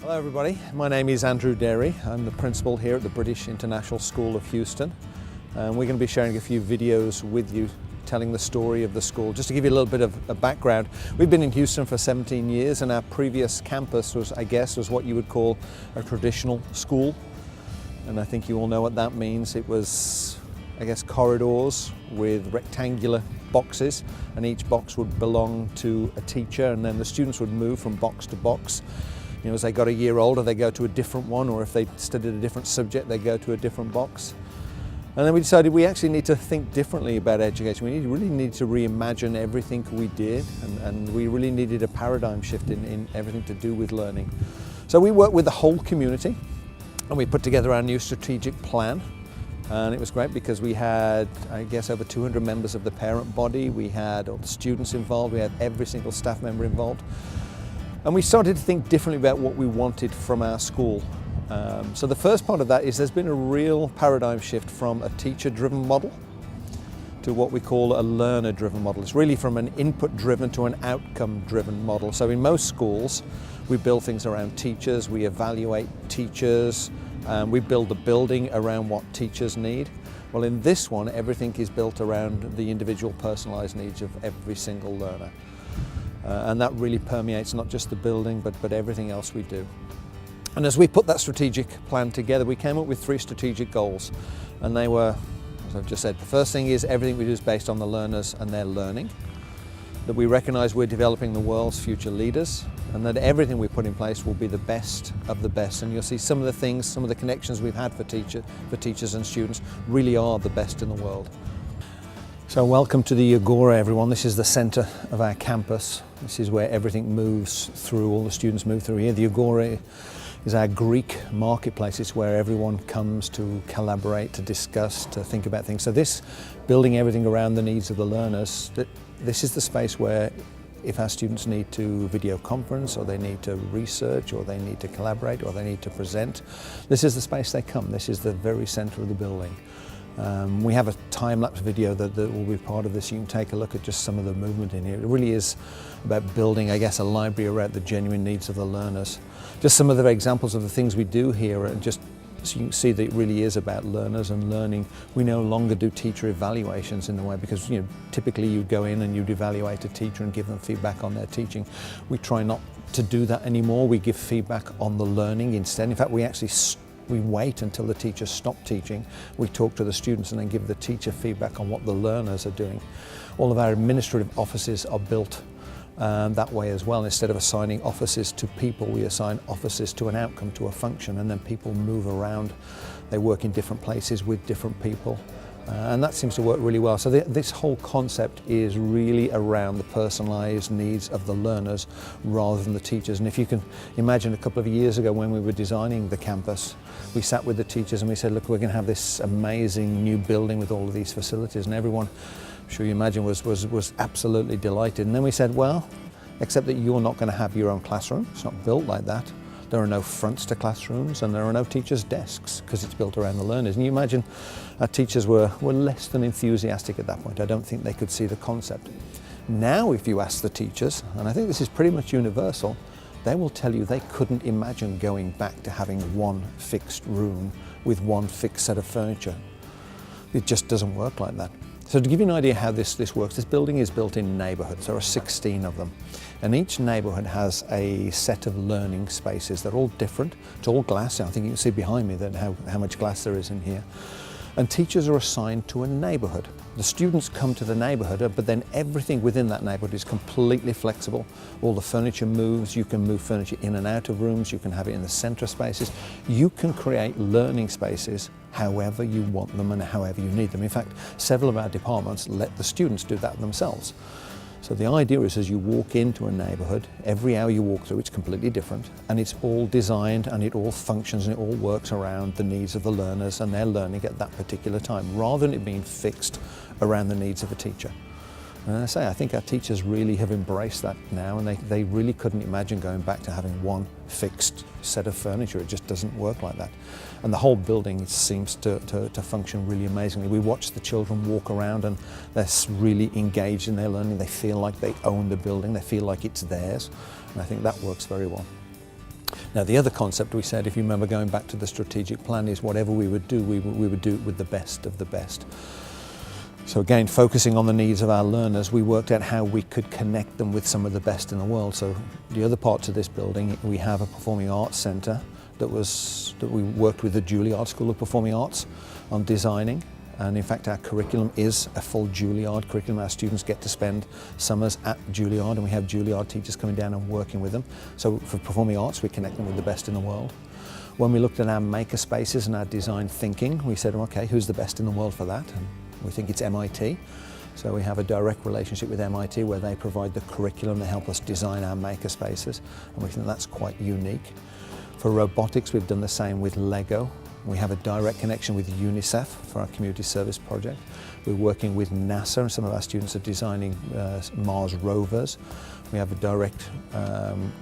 Hello everybody, my name is Andrew Derry. I'm the principal here at the British International School of Houston. We're going to be sharing a few videos with you telling the story of the school. Just to give you a little bit of a background, we've been in Houston for 17 years and our previous campus was what you would call a traditional school. And I think you all know what that means. It was, corridors with rectangular boxes, and each box would belong to a teacher, and then the students would move from box to box. As they got a year older, they go to a different one, or if they studied a different subject, they go to a different box. And then we decided we actually need to think differently about education. We really need to reimagine everything we did, and we really needed a paradigm shift in everything to do with learning. So we worked with the whole community, and we put together our new strategic plan. And it was great because we had, over 200 members of the parent body. We had all the students involved. We had every single staff member involved. And we started to think differently about what we wanted from our school. So the first part of that is there's been a real paradigm shift from a teacher-driven model to what we call a learner-driven model. It's really from an input-driven to an outcome-driven model. So in most schools, we build things around teachers, we evaluate teachers, we build the building around what teachers need. Well, in this one, everything is built around the individual personalized needs of every single learner. And that really permeates not just the building, but everything else we do. And as we put that strategic plan together, we came up with 3 strategic goals. And they were, as I've just said, the first thing is everything we do is based on the learners and their learning. That we recognize we're developing the world's future leaders, and that everything we put in place will be the best of the best. And you'll see some of the things, some of the connections we've had for teachers and students really are the best in the world. So welcome to the Agora, everyone. This is the center of our campus. This is where everything moves through, all the students move through here. The Agora is our Greek marketplace. It's where everyone comes to collaborate, to discuss, to think about things. So this, building everything around the needs of the learners, this is the space where if our students need to video conference, or they need to research, or they need to collaborate, or they need to present, this is the space they come. This is the very center of the building. We have a time-lapse video that will be part of this. You can take a look at just some of the movement in here. It really is about building, a library around the genuine needs of the learners. Just some of the examples of the things we do here, and just so you can see that it really is about learners and learning. We no longer do teacher evaluations in the way, because typically you go in and you'd evaluate a teacher and give them feedback on their teaching. We try not to do that anymore. We give feedback on the learning instead. In fact, we wait until the teachers stop teaching. We talk to the students and then give the teacher feedback on what the learners are doing. All of our administrative offices are built that way as well. Instead of assigning offices to people, we assign offices to an outcome, to a function, and then people move around. They work in different places with different people. And that seems to work really well. So this whole concept is really around the personalized needs of the learners rather than the teachers. And if you can imagine, a couple of years ago when we were designing the campus, we sat with the teachers and we said, look, we're going to have this amazing new building with all of these facilities, and everyone, I'm sure you imagine, was absolutely delighted. And then we said, well, except that you're not going to have your own classroom. It's not built like that. There are no fronts to classrooms, and there are no teachers' desks, because it's built around the learners. And you imagine our teachers were less than enthusiastic at that point. I don't think they could see the concept. Now, if you ask the teachers, and I think this is pretty much universal, they will tell you they couldn't imagine going back to having one fixed room with one fixed set of furniture. It just doesn't work like that. So to give you an idea how this works, this building is built in neighborhoods. There are 16 of them. And each neighborhood has a set of learning spaces. They're all different. It's all glass. I think you can see behind me that how much glass there is in here. And teachers are assigned to a neighborhood. The students come to the neighborhood, but then everything within that neighborhood is completely flexible. All the furniture moves. You can move furniture in and out of rooms. You can have it in the center spaces. You can create learning spaces however you want them and however you need them. In fact, several of our departments let the students do that themselves. So the idea is, as you walk into a neighborhood, every hour you walk through, it's completely different, and it's all designed and it all functions and it all works around the needs of the learners and their learning at that particular time, rather than it being fixed around the needs of a teacher. And as I say, I think our teachers really have embraced that now, and they really couldn't imagine going back to having one fixed set of furniture. It just doesn't work like that. And the whole building seems to function really amazingly. We watch the children walk around and they're really engaged in their learning. They feel like they own the building. They feel like it's theirs. And I think that works very well. Now the other concept we said, if you remember going back to the strategic plan, is whatever we would do, we would do it with the best of the best. So again, focusing on the needs of our learners, we worked out how we could connect them with some of the best in the world. So the other parts of this building, we have a performing arts centre that we worked with the Juilliard School of Performing Arts on designing. And in fact, our curriculum is a full Juilliard curriculum. Our students get to spend summers at Juilliard, and we have Juilliard teachers coming down and working with them. So for performing arts, we connect them with the best in the world. When we looked at our maker spaces and our design thinking, we said, okay, who's the best in the world for that? And we think it's MIT. So we have a direct relationship with MIT where they provide the curriculum, they help us design our maker spaces, and we think that's quite unique. For robotics, we've done the same with Lego. We have a direct connection with UNICEF for our community service project. We're working with NASA, and some of our students are designing Mars rovers. We have a direct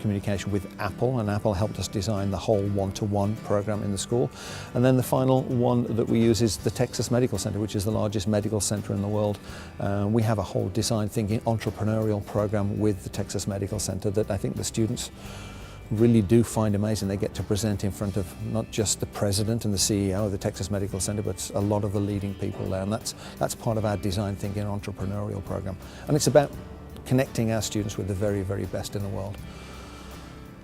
communication with Apple, and Apple helped us design the whole one-to-one program in the school. And then the final one that we use is the Texas Medical Center, which is the largest medical center in the world. We have a whole design thinking entrepreneurial program with the Texas Medical Center that I think the students really do find amazing. They get to present in front of not just the president and the CEO of the Texas Medical Center, but a lot of the leading people there. And that's part of our design thinking entrepreneurial program. And it's about connecting our students with the very, very best in the world.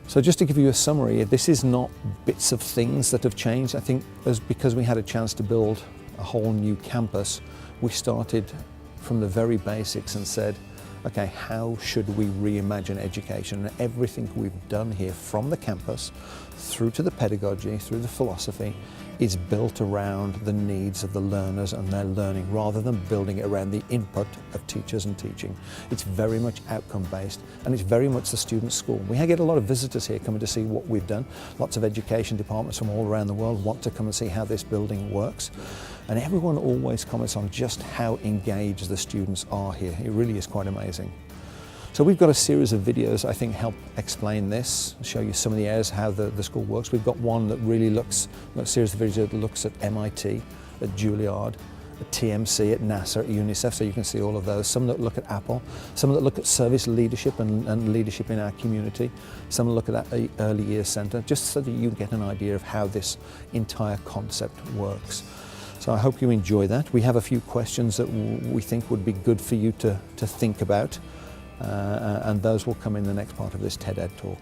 So just to give you a summary, this is not bits of things that have changed. I think because we had a chance to build a whole new campus, we started from the very basics and said, okay, how should we reimagine education? And everything we've done here, from the campus through to the pedagogy, through the philosophy, is built around the needs of the learners and their learning, rather than building it around the input of teachers and teaching. It's very much outcome based, and it's very much the student's school. We get a lot of visitors here coming to see what we've done. Lots of education departments from all around the world want to come and see how this building works. And everyone always comments on just how engaged the students are here. It really is quite amazing. So we've got a series of videos I think help explain this, show you some of the areas how the school works. We've got one that really looks, a series of videos that looks at MIT, at Juilliard, at TMC, at NASA, at UNICEF, so you can see all of those. Some that look at Apple, some that look at service leadership and leadership in our community, some that look at that early years centre, just so that you get an idea of how this entire concept works. So I hope you enjoy that. We have a few questions that we think would be good for you to think about, and those will come in the next part of this TED Ed talk.